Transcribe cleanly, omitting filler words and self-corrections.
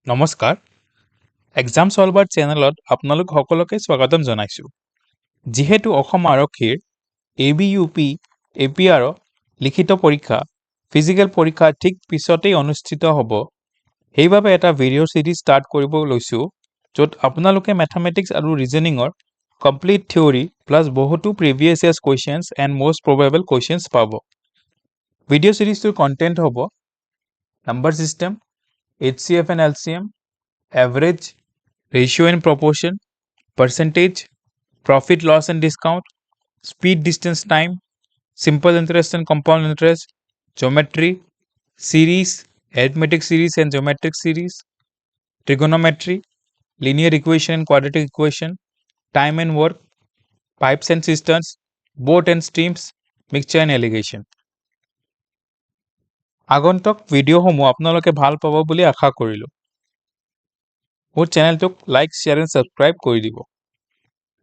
নমস্কাৰ এক্সাম সলভাৰ চেনেলত আপোনালোক সকলোকে স্বাগতম জনাইছোঁ যিহেতু অসম আৰক্ষীৰ ABUP APR লিখিত পৰীক্ষা ফিজিক্যাল পৰীক্ষা ঠিক পিছতেই অনুষ্ঠিত হ'ব সেইবাবে এটা ভিডিঅ' সিৰিজ ষ্টাৰ্ট কৰিব লৈছোঁ য'ত আপোনালোকে ম্যাথমেটিক্স আৰু ৰিজনিংৰ কমপ্লিট থিওৰি প্লাস বহুতো previous years কোৱেশ্চনছ and most probable কোৱেশ্চনছ পাব ভিডিঅ' সিৰিজটোৰ কন্টেন্ট হ'ব number system HCF and LCM average, ratio and proportion, percentage, profit loss and discount, speed distance time, simple interest and compound interest, geometry, series, arithmetic series and geometric series, trigonometry, linear equation and quadratic equation, time and work, pipes and cisterns, boat and streams, mixture and irrigation. আগন্তুক ভিডিঅ'সমূহ আপোনালোকে ভাল পাব বুলি আশা কৰিলোঁ মোৰ চেনেলটোক like share and subscribe কৰি দিব